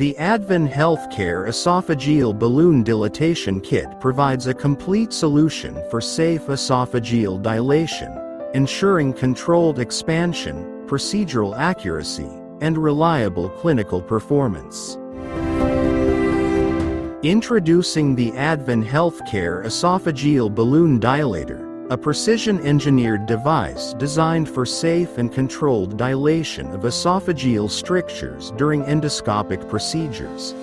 The Advin Health Care Esophageal Balloon Dilatation Kit provides a complete solution for safe esophageal dilation, ensuring controlled expansion, procedural accuracy, and reliable clinical performance. Introducing the Advin Health Care Esophageal Balloon Dilator, a precision-engineered device designed for safe and controlled dilation of esophageal strictures during endoscopic procedures.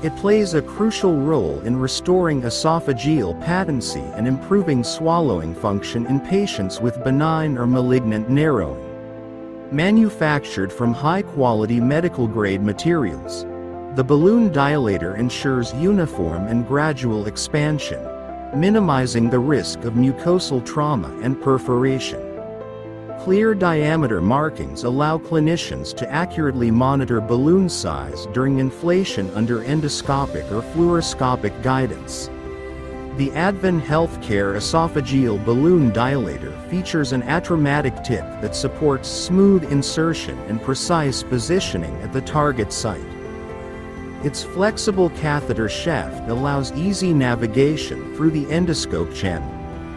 It plays a crucial role in restoring esophageal patency and improving swallowing function in patients with benign or malignant narrowing. Manufactured from high-quality medical-grade materials, the balloon dilator ensures uniform and gradual expansion, minimizing the risk of mucosal trauma and perforation. Clear diameter markings allow clinicians to accurately monitor balloon size during inflation under endoscopic or fluoroscopic guidance. The Advin Health Care Esophageal Balloon Dilator features an atraumatic tip that supports smooth insertion and precise positioning at the target site. Its flexible catheter shaft allows easy navigation through the endoscope channel,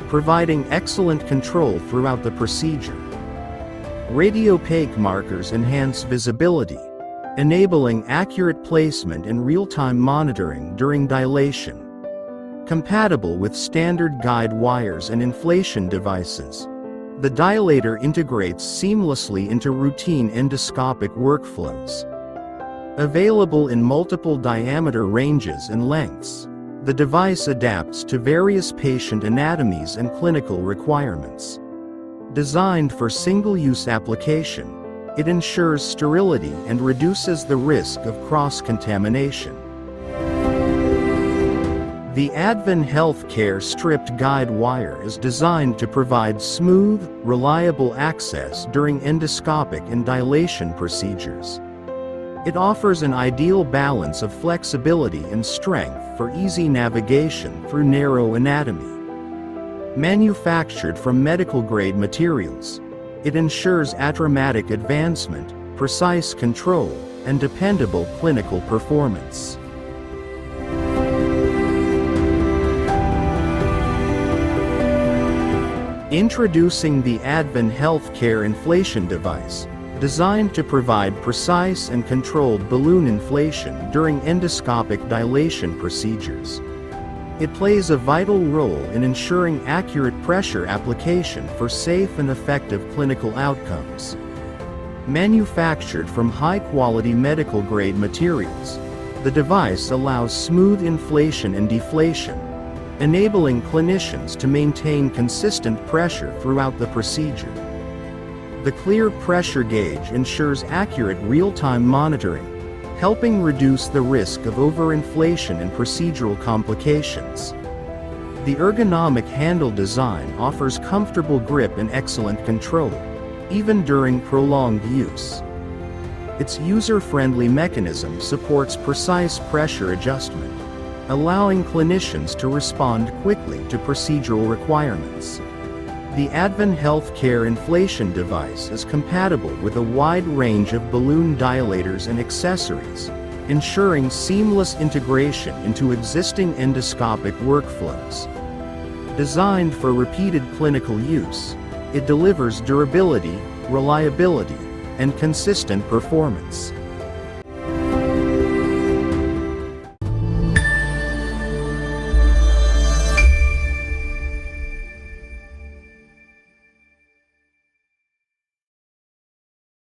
providing excellent control throughout the procedure. Radiopaque markers enhance visibility, enabling accurate placement and real-time monitoring during dilation. Compatible with standard guide wires and inflation devices, the dilator integrates seamlessly into routine endoscopic workflows. Available in multiple diameter ranges and lengths, the device adapts to various patient anatomies and clinical requirements. Designed for single-use application, it ensures sterility and reduces the risk of cross-contamination. The Advin Health Care stripped guide wire is designed to provide smooth, reliable access during endoscopic and dilation procedures. It offers an ideal balance of flexibility and strength for easy navigation through narrow anatomy. Manufactured from medical-grade materials, it ensures atraumatic advancement, precise control, and dependable clinical performance. Introducing the Advin Health Care Inflation Device, designed to provide precise and controlled balloon inflation during endoscopic dilation procedures. It plays a vital role in ensuring accurate pressure application for safe and effective clinical outcomes. Manufactured from high-quality medical-grade materials, the device allows smooth inflation and deflation, enabling clinicians to maintain consistent pressure throughout the procedure. The clear pressure gauge ensures accurate real-time monitoring, helping reduce the risk of overinflation and procedural complications. The ergonomic handle design offers comfortable grip and excellent control, even during prolonged use. Its user-friendly mechanism supports precise pressure adjustment, allowing clinicians to respond quickly to procedural requirements. The Advin Health Care Inflation Device is compatible with a wide range of balloon dilators and accessories, ensuring seamless integration into existing endoscopic workflows. Designed for repeated clinical use, it delivers durability, reliability, and consistent performance.